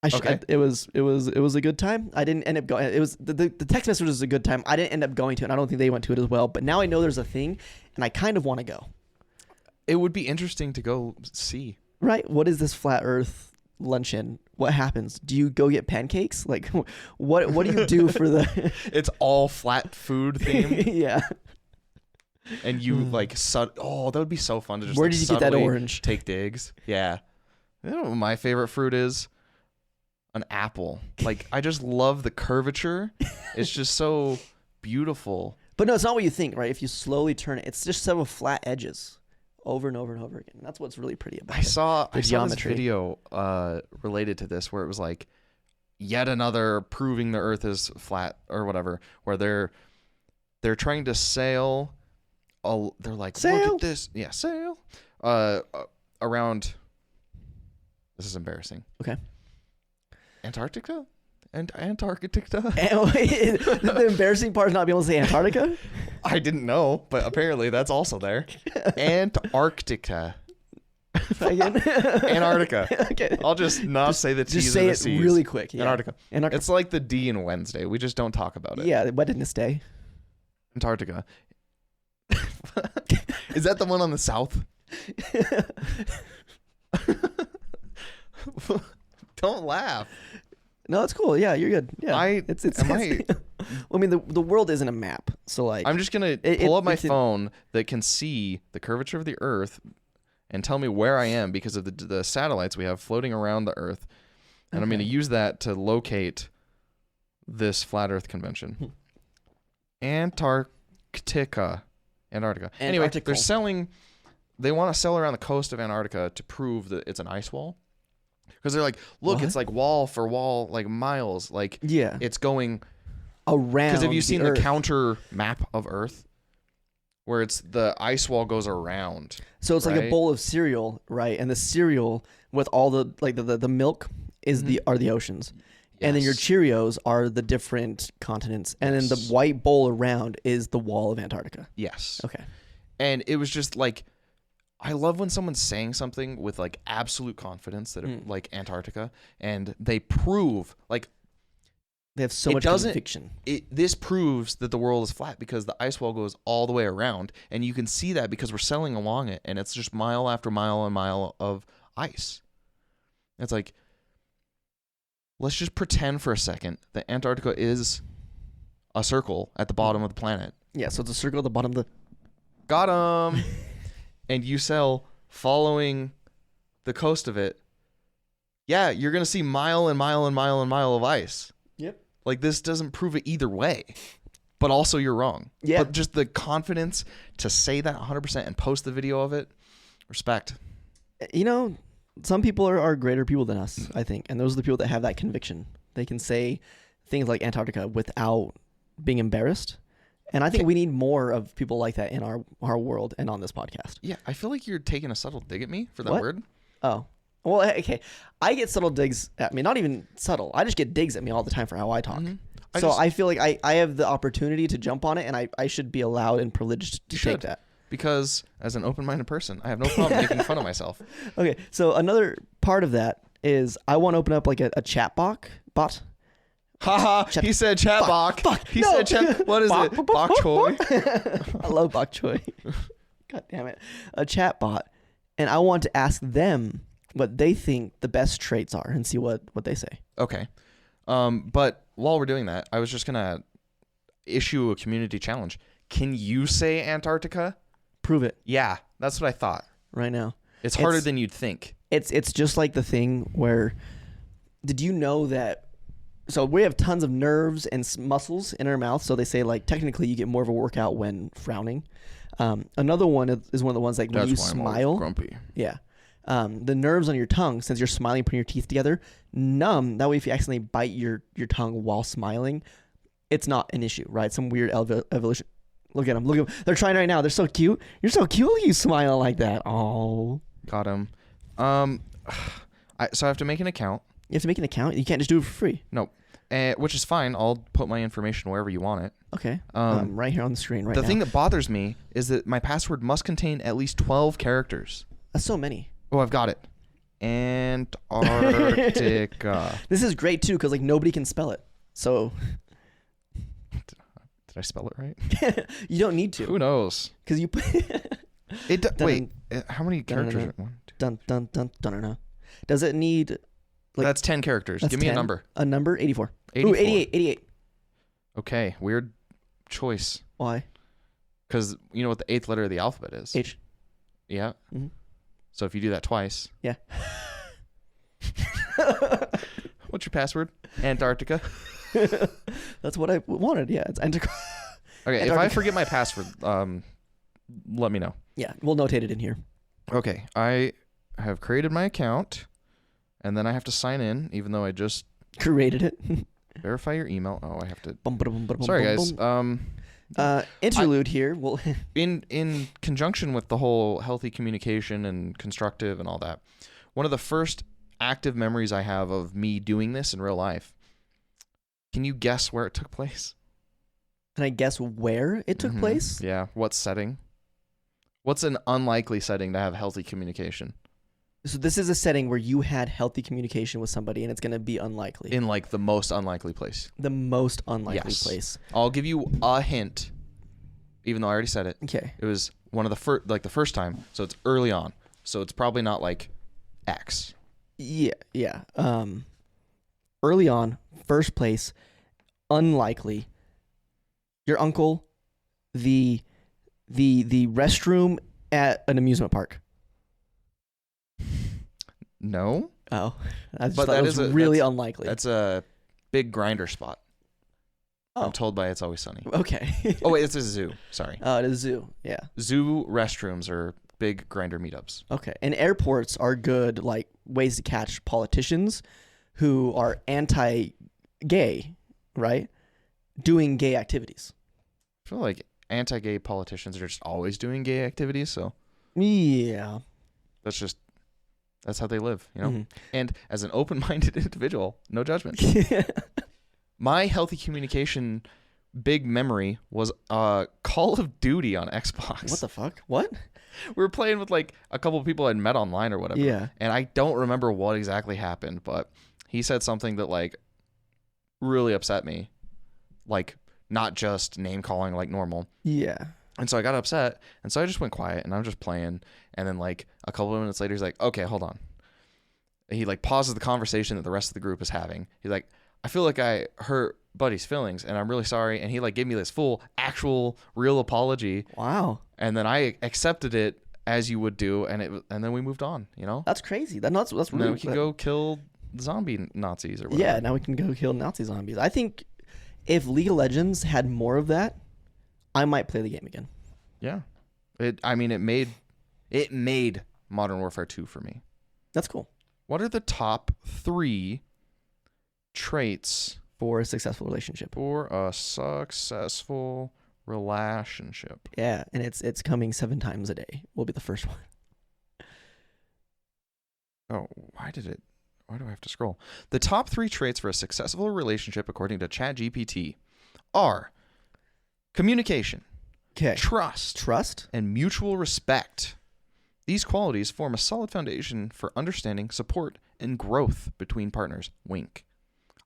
It was a good time. I didn't end up going. It was the text message was a good time. I didn't end up going to it. And I don't think they went to it as well. But now I know there's a thing, and I kind of want to go. It would be interesting to go see. Right? What is this flat Earth luncheon? What happens? Do you go get pancakes? Like, what do you do for the? It's all flat food themed. Yeah. And you that would be so fun to just. Where did you get that orange? Take digs. Yeah. I don't know what my favorite fruit is. An apple. Like, I just love the curvature. It's just so beautiful. But no, it's not what you think, right? If you slowly turn it, it's just several flat edges over and over and over again. That's what's really pretty about it. I saw this video related to this where it was like yet another proving the Earth is flat or whatever, where they're trying to sail. They're like, sail. Look at this. Yeah, sail. Around. This is embarrassing. Okay. Antarctica? And Antarctica. The embarrassing part is not being able to say Antarctica. I didn't know, but apparently that's also there. Antarctica. Again. Antarctica. Okay. I'll just not say the T's Just say and the it C's. really quick. Yeah. Antarctica. Antarctica. It's like the D in Wednesday. We just don't talk about it. Yeah, Wednesday. Antarctica. Is that the one on the south? Don't laugh. No, it's cool. Yeah, you're good. Yeah, it's I mean, the world isn't a map, so like I'm just gonna pull up my phone that can see the curvature of the Earth and tell me where I am because of the satellites we have floating around the Earth, and I'm gonna use that to locate this flat Earth convention. Antarctica. Anyway, they're selling. They want to sell around the coast of Antarctica to prove that it's an ice wall. Because they're like, look, it's like wall for wall, like miles. Like, yeah, it's going around. Because have you seen Earth. the counter map of Earth? Where it's the ice wall goes around. So it's like a bowl of cereal, right? And the cereal with all the like the milk is are the oceans. Yes. And then your Cheerios are the different continents. And then the white bowl around is the wall of Antarctica. Yes. Okay. And it was just like, I love when someone's saying something with like absolute confidence that like Antarctica, and they prove like they have so much conviction. This proves that the world is flat because the ice wall goes all the way around, and you can see that because we're sailing along it, and it's just mile after mile and mile of ice. It's like, let's just pretend for a second that Antarctica is a circle at the bottom of the planet. Yeah, so it's a circle at the bottom of the... Got 'em. And you sell following the coast of it. Yeah, you're going to see mile and mile and mile and mile of ice. Yep. Like, this doesn't prove it either way. But also you're wrong. Yeah. But just the confidence to say that 100% and post the video of it, respect. You know, some people are greater people than us, I think. And those are the people that have that conviction. They can say things like Antarctica without being embarrassed. And I think we need more of people like that in our world and on this podcast. Yeah, I feel like you're taking a subtle dig at me for that word. Oh. Well, okay. I get subtle digs at me. Not even subtle. I just get digs at me all the time for how I talk. Mm-hmm. I feel like I have the opportunity to jump on it, and I should be allowed and privileged to take that. Because as an open-minded person, I have no problem making fun of myself. Okay, so another part of that is I want to open up like a chat bot. Haha, he said chat bok. He said chat. What is it? Bok choy? I love bok choy. God damn it. A chat bot. And I want to ask them what they think the best traits are and see what they say. Okay. But while we're doing that, I was just going to issue a community challenge. Can you say Antarctica? Prove it. Yeah, that's what I thought. Right now. It's harder than you'd think. It's just like the thing where, did you know that, so we have tons of nerves and muscles in our mouth. So they say like technically you get more of a workout when frowning. Another one is one of the ones like when you smile. Grumpy. Yeah. The nerves on your tongue, since you're smiling, putting your teeth together, numb. That way, if you accidentally bite your tongue while smiling, it's not an issue, right? Some weird evolution. Look at them. Look at them. They're trying right now. They're so cute. You're so cute. You smile like that. Oh. Got him. So I have to make an account. You have to make an account. You can't just do it for free. Nope. Which is fine. I'll put my information wherever you want it. Okay. Right here on the screen right now. The thing that bothers me is that my password must contain at least 12 characters. That's so many. Oh, I've got it. Antarctica. This is great too because like nobody can spell it. So did I spell it right? You don't need to. Who knows? Because you put wait, how many characters? Dun dun dun dun. Does it need? Like, that's 10 characters. Give me 10. A number. A number? 84. 84. Ooh, 88. Okay, weird choice. Why? Because you know what the 8th letter of the alphabet is? H. Yeah. Mm-hmm. So if you do that twice. Yeah. What's your password? Antarctica. That's what I wanted. Yeah, it's Antarctica. Okay, Antarctica. If I forget my password, let me know. Yeah, we'll notate it in here. Okay, I have created my account, and then I have to sign in, even though I just created it. Verify your email. Oh, I have to. Sorry, guys. Interlude here. Well, in conjunction with the whole healthy communication and constructive and all that, one of the first active memories I have of me doing this in real life Can you guess where it took place? Can I guess where it took place? Yeah. What setting? What's an unlikely setting to have healthy communication? So this is a setting where you had healthy communication with somebody, and it's going to be unlikely. In like the most unlikely place. The most unlikely Yes. place. I'll give you a hint, even though I already said it. Okay. It was one of the the first time, so it's early on. So it's probably not like X. Yeah. Early on, first place, unlikely. Your uncle, the restroom at an amusement park. No. Oh, I just But thought that it was is really unlikely. That's a big grinder spot. Oh. I'm told by It's Always Sunny. Okay. Oh wait, it's a zoo. Sorry. Oh, it is zoo. Yeah. Zoo restrooms are big grinder meetups. Okay. And airports are good like ways to catch politicians who are anti-gay, right? Doing gay activities. I feel like anti-gay politicians are just always doing gay activities, so Yeah. that's how they live, you know? Mhm. And as an open-minded individual, no judgment. My healthy communication big memory was Call of Duty on Xbox. What the fuck? What? We were playing with like a couple of people I'd met online or whatever. Yeah. And I don't remember what exactly happened, but he said something that like really upset me. Like not just name calling like normal. Yeah. And so I got upset, and so I just went quiet, and I'm just playing, and then like a couple of minutes later, he's like, "Okay, hold on." He like pauses the conversation that the rest of the group is having. He's like, "I feel like I hurt Buddy's feelings, and I'm really sorry." And he like gave me this full, actual, real apology, Wow. and then I accepted it as you would do, and then we moved on. You know, That's crazy. That's and really. then we can go kill zombie Nazis or whatever. Yeah. Now we can go kill Nazi zombies. I think if League of Legends had more of that, I might play the game again. Yeah. It made Modern Warfare 2 for me. That's cool. What are the top 3 traits For a successful relationship. for a successful relationship? Yeah, and it's coming 7 times a day. Will be the first one. Oh, why do I have to scroll? The top 3 traits for a successful relationship according to ChatGPT are communication, Okay. trust, and mutual respect. These qualities form a solid foundation for understanding, support, and growth between partners. Wink.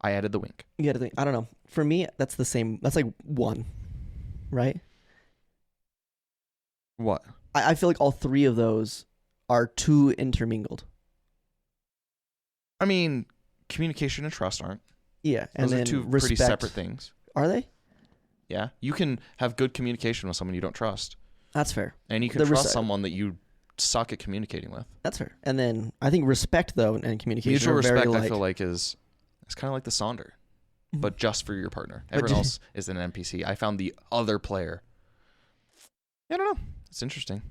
I added the wink. You gotta think. I don't know. For me, that's the same. That's like 1, right? What? I feel like all 3 of those are too intermingled. I mean, communication and trust aren't. Yeah, and Those then are 2 respect. pretty separate things. Are they? Yeah. You can have good communication with someone you don't trust. That's fair. And you can trust someone that you suck at communicating with. That's fair. And then I think respect though and communication Mutual are respect, very I feel like, is kind of like the Sonder, Mhm. but just for your partner. But Everyone else is an NPC. I found the other player. I don't know. It's interesting.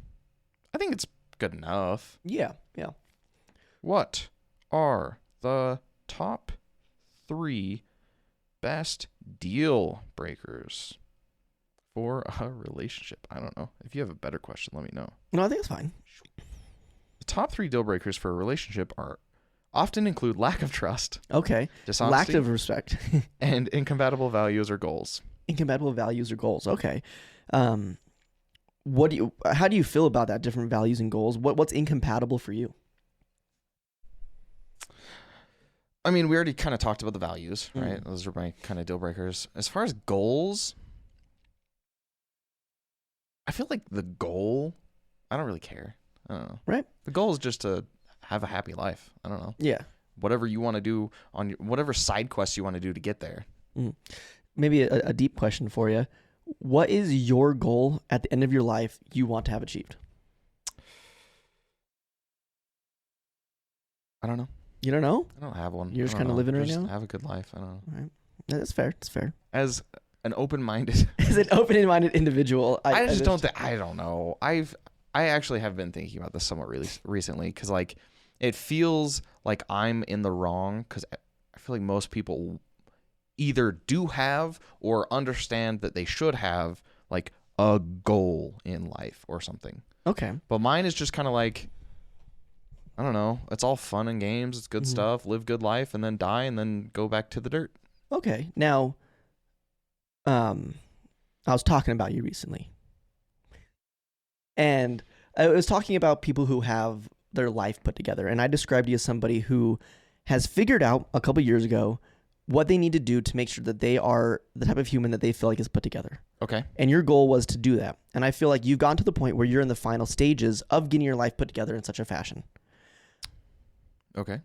I think it's good enough. Yeah. What are the top 3 best deal breakers for a relationship? I don't know. If you have a better question, let me know. No, I think it's fine. The top 3 deal breakers for a relationship often include lack of trust, Okay. dishonesty, Lack of respect. and incompatible values or goals. Incompatible values or goals. Okay. How do you feel about that? Different values and goals. What's incompatible for you? I mean, we already kind of talked about the values, right? Mm. Those are my kind of deal breakers. As far as goals, I feel like the goal, I don't really care. I don't know. Right. The goal is just to have a happy life. I don't know. Yeah. Whatever you want to do whatever side quests you want to do to get there. Maybe a deep question for you. What is your goal at the end of your life you want to have achieved? I don't know. You don't know? I don't have one. You're just I don't kinda know. living right Just now? have a good life. I don't know. All right. That's fair. That's fair. As an open-minded, As an open-minded individual, I just don't think. I don't know. I actually have been thinking about this somewhat really recently because like it feels like I'm in the wrong because I feel like most people either do have or understand that they should have like a goal in life or something. Okay. But mine is just kind of like, I don't know. It's all fun and games. It's good Mhm. stuff. Live good life and then die and then go back to the dirt. Okay. Now, I was talking about you recently, and I was talking about people who have their life put together, and I described you as somebody who has figured out a couple years ago what they need to do to make sure that they are the type of human that they feel like is put together. Okay. And your goal was to do that. And I feel like you've gotten to the point where you're in the final stages of getting your life put together in such a fashion. Okay.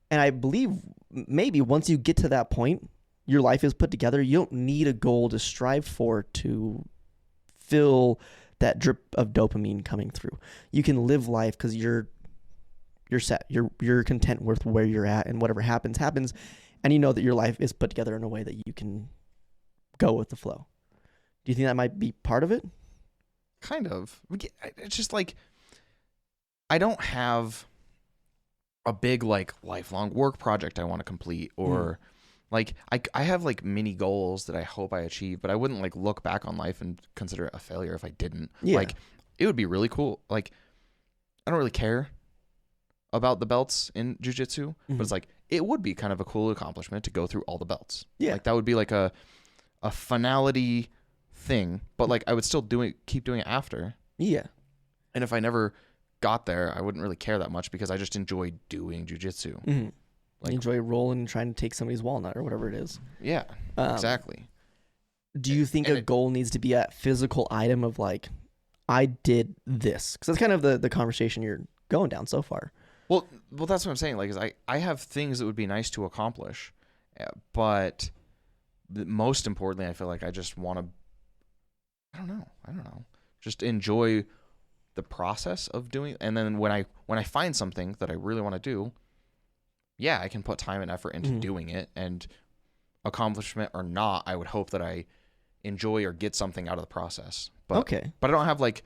And I believe maybe once you get to that point, your life is put together. You don't need a goal to strive for to feel that drip of dopamine coming through. You can live life because you're set. You're content with where you're at, and whatever happens, and you know that your life is put together in a way that you can go with the flow. Do you think that might be part of it? Kind of. It's just like I don't have a big like lifelong work project I want to complete, or like I have like mini goals that I hope I achieve, but I wouldn't like look back on life and consider it a failure if I didn't. Yeah. Like it would be really cool. Like I don't really care about the belts in jiu-jitsu, but it's like it would be kind of a cool accomplishment to go through all the belts. Yeah. Like that would be like a finality thing, but like I would still keep doing it after. Yeah. And if I never got there, I wouldn't really care that much because I just enjoy doing jiu-jitsu. Mm-hmm. Like, you enjoy rolling and trying to take somebody's walnut or whatever it is. Yeah, exactly. Do you think a goal needs to be a physical item of like, I did this? Because that's kind of the conversation you're going down so far. Well, that's what I'm saying. Like, is I have things that would be nice to accomplish, but most importantly, I feel like I just want to. I don't know. Just enjoy the process of doing, and then when I find something that I really want to do, yeah, I can put time and effort into doing it, and accomplishment or not, I would hope that I enjoy or get something out of the process. But okay, but I don't have like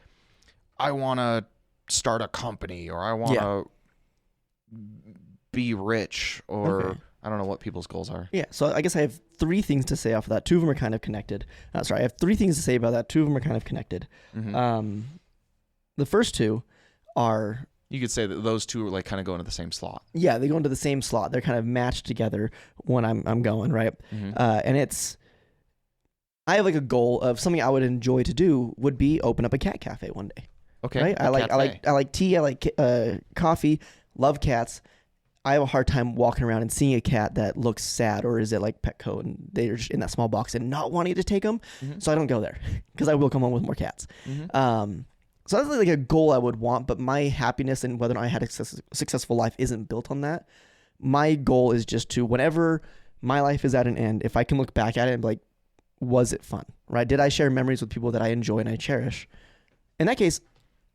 I want to start a company or I want to be rich or I don't know what people's goals are. Yeah, so I guess I have three things to say off of that. Two of them are kind of connected. I have three things to say about that. Two of them are kind of connected. The first two are... You could say that those two are like kind of go into the same slot. Yeah, they go into the same slot. They're kind of matched together when I'm going, right? And it's... I have like a goal of something I would enjoy to do would be open up a cat cafe one day. Okay. Right? I like tea, I like coffee, love cats. I have a hard time walking around and seeing a cat that looks sad, or is it like Petco and they're just in that small box and not wanting to take them. So I don't go there because I will come home with more cats. So that's like a goal I would want, but my happiness and whether or not I had a successful life isn't built on that. My goal is just to, whenever my life is at an end, if I can look back at it and be like, was it fun, right? Did I share memories with people that I enjoy and I cherish? In that case,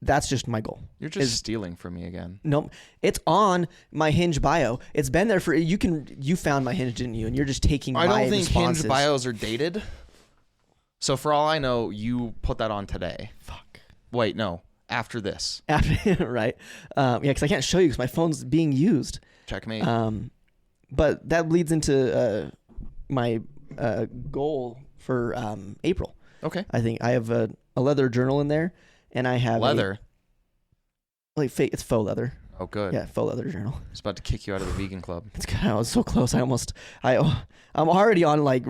that's just my goal. You're just stealing from me again. No, it's on my Hinge bio. It's been there for you found my Hinge, didn't you? And you're just taking my responses. I don't think Hinge bios are dated. So for all I know, you put that on today. Fuck. Wait, no. After this. After right. Yeah, because I can't show you because my phone's being used. Checkmate. But that leads into my goal for April. Okay. I think I have a leather journal in there. And I have leather. It's faux leather. Oh, good. Yeah, faux leather journal. I was about to kick you out of the vegan club. It's good. I was so close. I'm already on like.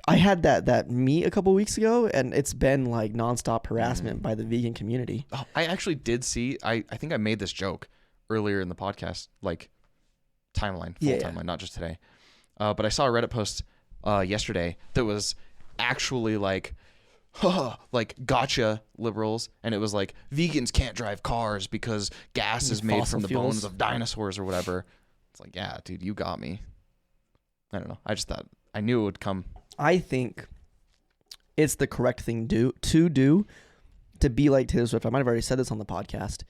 I had that meet a couple weeks ago, and it's been like nonstop harassment by the vegan community. Oh, I actually did see. I think I made this joke earlier in the podcast, like full timeline, not just today. But I saw a Reddit post yesterday that was actually like. Like gotcha liberals, and it was like vegans can't drive cars because gas is made from the bones of dinosaurs or whatever. It's like, yeah, dude, you got me. I don't know. I just thought I knew it would come. I think it's the correct thing to do to be like Taylor Swift. I might have already said this on the podcast,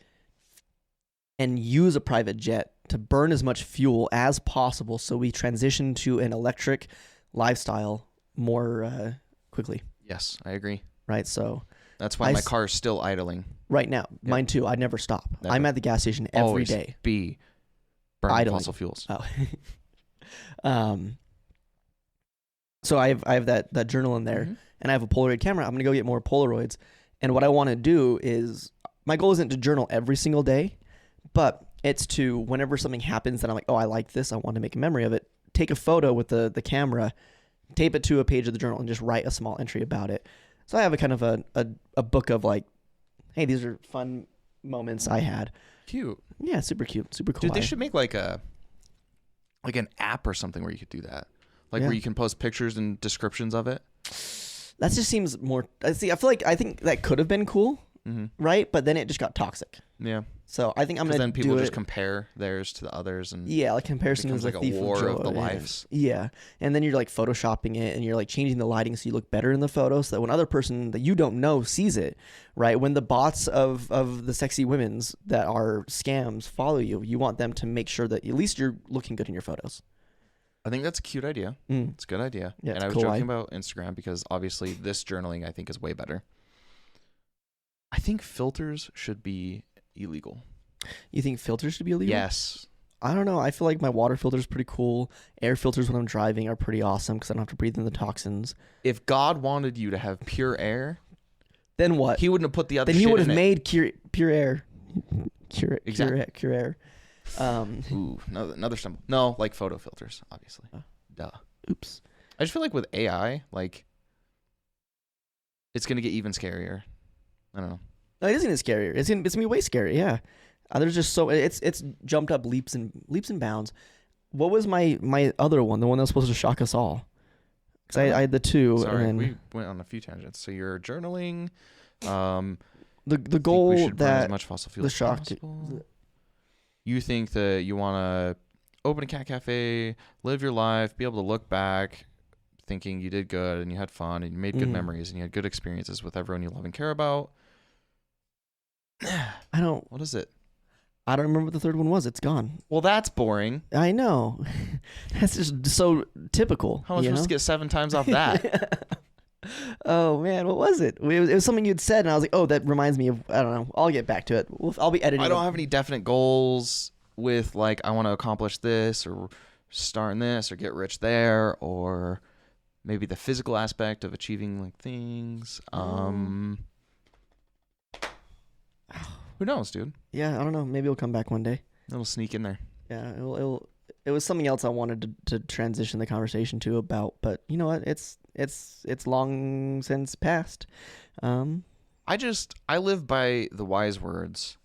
and use a private jet to burn as much fuel as possible so we transition to an electric lifestyle more quickly. Yes, I agree. Right, so that's why my car is still idling. Right now, mine too. I never stop. Never. I'm at the gas station every Always day. Be burning idling. Fossil fuels. Oh, so I have that journal in there, and I have a Polaroid camera. I'm gonna go get more Polaroids, and what I want to do is my goal isn't to journal every single day, but it's to whenever something happens that I'm like, oh, I like this. I want to make a memory of it. Take a photo with the camera. tape it to a page of the journal, and just write a small entry about it. So I have a kind of a book of like, hey, these are fun moments I had. Cute. Yeah, super cute, super cool. Dude, they should make like an app or something where you could do that. Like where you can post pictures and descriptions of it. That just seems more. I think that could have been cool, right? But then it just got toxic. Yeah. So I think I'm gonna. Then people just compare theirs to the others, and like comparison is like a war of the lives. Yeah, and then you're like photoshopping it, and you're like changing the lighting so you look better in the photo, so that when other person that you don't know sees it, right? When the bots of the sexy women's that are scams follow you, you want them to make sure that at least you're looking good in your photos. I think that's a cute idea. It's a good idea. Yeah, and I was joking about Instagram because obviously this journaling I think is way better. I think filters should be illegal. You think filters should be illegal? Yes. I don't know. I feel like my water filter is pretty cool. Air filters when I'm driving are pretty awesome because I don't have to breathe in the toxins. If God wanted you to have pure air, then what? He wouldn't have put the other. Then shit He would have in made pure air. Exactly. Pure air. Ooh, another stumble. No, like photo filters, obviously. Duh. Oops. I just feel like with AI, like it's gonna get even scarier. I don't know. No, it isn't scarier. It's gonna be way scarier. Yeah. There's just so it's jumped up leaps and bounds. What was my other one? The one that was supposed to shock us all? Because I had the two. Sorry, and we went on a few tangents. So you're journaling. The goal we should burn that as much fossil fuel the as shock. possible. You think that you want to open a cat cafe, live your life, be able to look back, thinking you did good and you had fun and you made good memories and you had good experiences with everyone you love and care about. What is it? I don't remember what the third one was. It's gone. Well, that's boring. I know. That's just so typical. How am I supposed to get 7 times off that? Oh man, what was it? It was something you'd said, and I was like, "Oh, that reminds me of." I don't know. I'll get back to it. I'll be editing. I don't have any definite goals with like I want to accomplish this or start in this or get rich there or maybe the physical aspect of achieving like things. Who knows, dude? Yeah, I don't know. Maybe it'll come back one day. It'll sneak in there. Yeah, it was something else I wanted to transition the conversation to about, but you know what? It's long since passed. I live by the wise words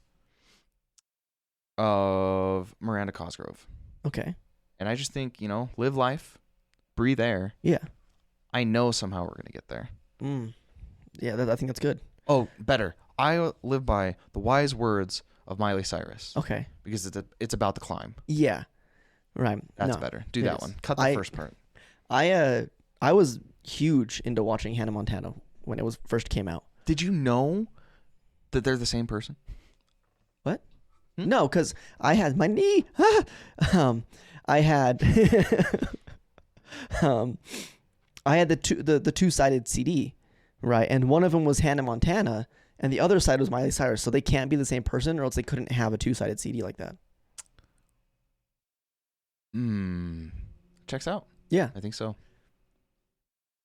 of Miranda Cosgrove. Okay. And I just think, live life, breathe air. Yeah. I know somehow we're going to get there. Yeah, I think that's good. Oh, better. I live by the wise words of Miley Cyrus. Okay. Because it's about the climb. Yeah. Right. That's better. Do that one. Cut the first part. I was huge into watching Hannah Montana when it first came out. Did you know that they're the same person? What? No, because I had my knee. I had I had the two-sided CD, right? And one of them was Hannah Montana, and the other side was Miley Cyrus. So they can't be the same person, or else they couldn't have a two-sided CD like that. Checks out. Yeah, I think so.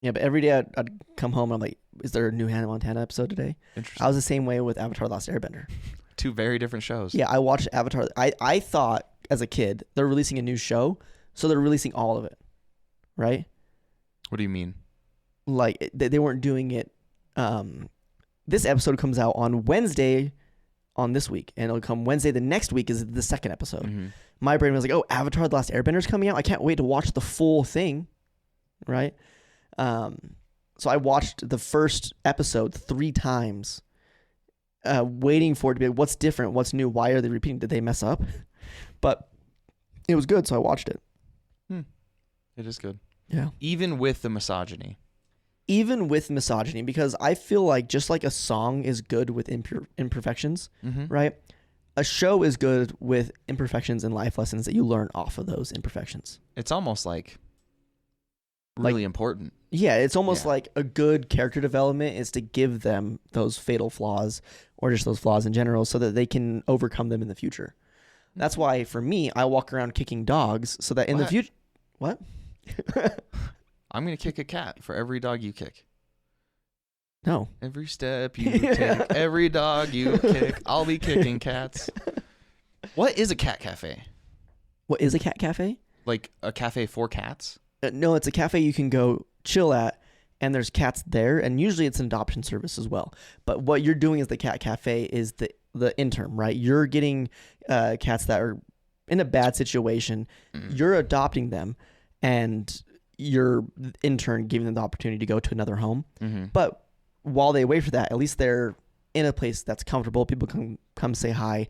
Yeah, but every day I'd come home and I'm like, is there a new Hannah Montana episode today? Interesting. I was the same way with Avatar: The Last Airbender. 2 very different shows. Yeah, I watched Avatar. I thought as a kid they're releasing a new show, so they're releasing all of it, right? What do you mean? Like they weren't doing it. This episode comes out on Wednesday on this week, and it'll come Wednesday the next week is the second episode. Mm-hmm. My brain was like, oh, Avatar: The Last Airbender is coming out. I can't wait to watch the full thing, right? So I watched the first episode 3 times, waiting for it to be like, what's different, what's new, why are they repeating? Did they mess up? But it was good, so I watched it. It is good. Yeah. Even with the misogyny. Because I feel like just like a song is good with imperfections, right? A show is good with imperfections and life lessons that you learn off of those imperfections. It's almost like really important. Yeah, it's almost like a good character development is to give them those fatal flaws or just those flaws in general so that they can overcome them in the future. That's why, for me, I walk around kicking dogs so that in the future... What? I'm going to kick a cat for every dog you kick. No. Every step you take, every dog you kick, I'll be kicking cats. What is a cat cafe? What is a cat cafe? Like a cafe for cats? No, it's a cafe you can go chill at, and there's cats there, and usually it's an adoption service as well. But what you're doing as the cat cafe is the intern, right? You're getting cats that are in a bad situation. You're adopting them, and you're in turn giving them the opportunity to go to another home. But while they wait for that, at least they're in a place that's comfortable. People can come say hi,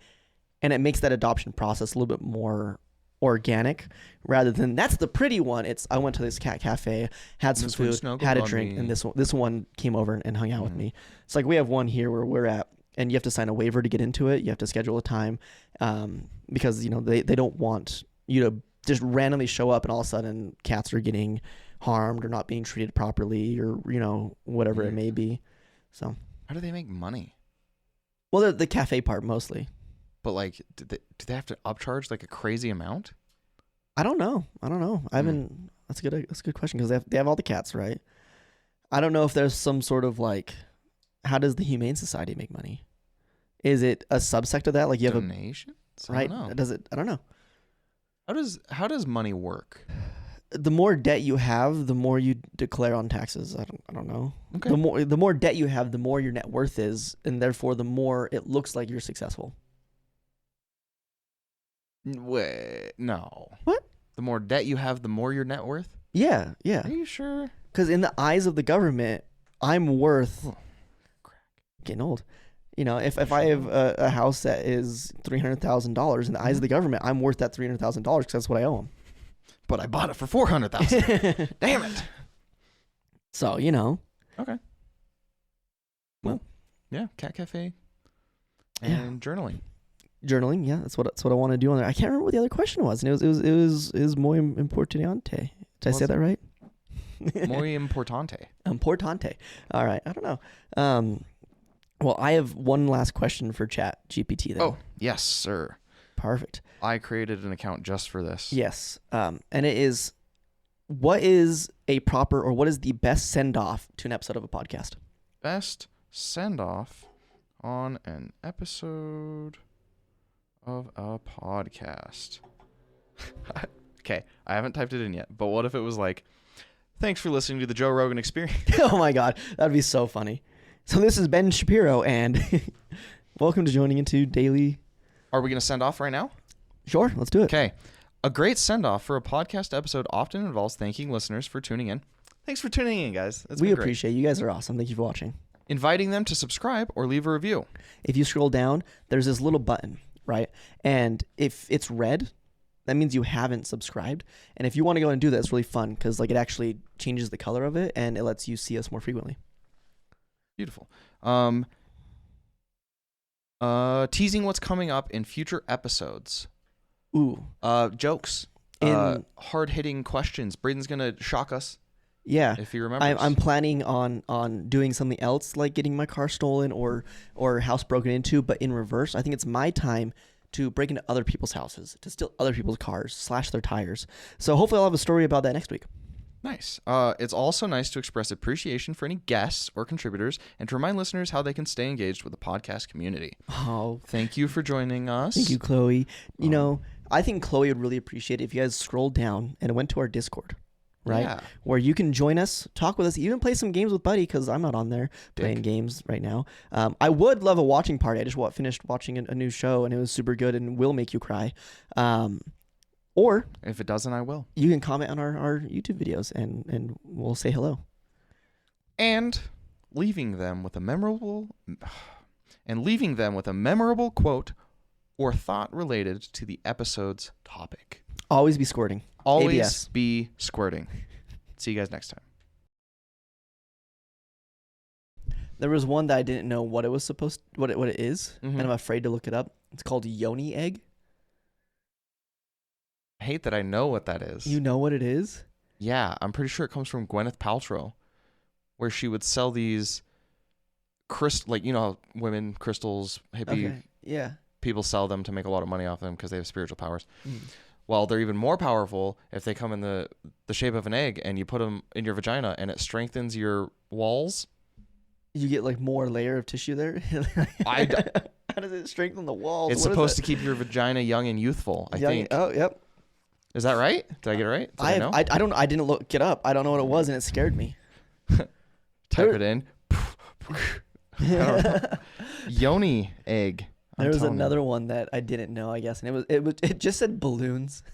and it makes that adoption process a little bit more organic rather than that's the pretty one. It's I went to this cat cafe, had some food, had a drink, and this one came over and hung out with me. It's like we have one here where we're at, and you have to sign a waiver to get into it. You have to schedule a time because they don't want you to just randomly show up and all of a sudden cats are getting harmed or not being treated properly or whatever it may be. So how do they make money? Well, the cafe part mostly. But like, do they have to upcharge like a crazy amount? I don't know. I haven't. That's a good question because they have all the cats, right? I don't know if there's some sort of like, how does the Humane Society make money? Is it a subsect of that? Like you have donations? Right? I don't know. Does it? I don't know. How does money work? The more debt you have, the more you declare on taxes. I don't know. Okay. The more debt you have, the more your net worth is, and therefore the more it looks like you're successful. Wait, no. What? The more debt you have, the more your net worth? Yeah. Are you sure? Because in the eyes of the government, I'm worth getting old. If I have a house that is $300,000 in the eyes of the government, I'm worth that $300,000 because that's what I owe them. But I bought it for $400,000. Damn it. So Okay. Well, yeah, cat cafe and journaling. Journaling, yeah, that's what I want to do on there. I can't remember what the other question was, and it was muy importante. Did I say that right? Muy importante. Importante. All right, I don't know. Well, I have one last question for Chat GPT. Then. Oh, yes, sir. Perfect. I created an account just for this. Yes, and it is, what is a proper or what is the best send off to an episode of a podcast? Best send off on an episode of a podcast. Okay, I haven't typed it in yet, but what if it was like, thanks for listening to the Joe Rogan Experience? Oh my God, that'd be so funny. So this is Ben Shapiro, and welcome to joining into Daily. Are we going to send off right now? Sure, let's do it. Okay. A great send off for a podcast episode often involves thanking listeners for tuning in. Thanks for tuning in, guys. We appreciate you guys are awesome. Thank you for watching. Inviting them to subscribe or leave a review. If you scroll down, there's this little button, right? And if it's red, that means you haven't subscribed. And if you want to go and do that, it's really fun because like it actually changes the color of it and it lets you see us more frequently. Beautiful. Teasing what's coming up in future episodes. Ooh. Jokes. Hard-hitting questions. Braden's gonna shock us. Yeah. If he remembers. I'm planning on doing something else like getting my car stolen or house broken into, but in reverse. I think it's my time to break into other people's houses, to steal other people's cars, slash their tires. So hopefully I'll have a story about that next week. Nice. It's also nice to express appreciation for any guests or contributors and to remind listeners how they can stay engaged with the podcast community. Oh, thank you for joining us. Thank you, Chloe. I think Chloe would really appreciate it if you guys scrolled down and went to our Discord, right? Yeah. Where you can join us, talk with us, even play some games with Buddy because I'm not on there playing games right now. I would love a watching party. I just finished watching a new show and it was super good and will make you cry. Or if it doesn't, I will. You can comment on our YouTube videos and we'll say hello. And leaving them with a memorable quote or thought related to the episode's topic. Always be squirting. Always ABS. Be squirting. See you guys next time. There was one that I didn't know what it was what it is, mm-hmm. and I'm afraid to look it up. It's called yoni egg. I hate that I know what that is. You know what it is? Yeah, I'm pretty sure it comes from Gwyneth Paltrow, where she would sell these women, crystals, hippie people sell them to make a lot of money off them because they have spiritual powers. Mm. Well, they're even more powerful if they come in the shape of an egg and you put them in your vagina and it strengthens your walls. You get like more layer of tissue there? How does it strengthen the walls? It's supposed to keep your vagina young and youthful, I think. Oh, yep. Is that right? Did I get it right? Did I know? I don't. I didn't look it up. I don't know what it was, and it scared me. Type it in. I don't know. Yoni egg. There was another one that I didn't know, I guess, and it just said balloons.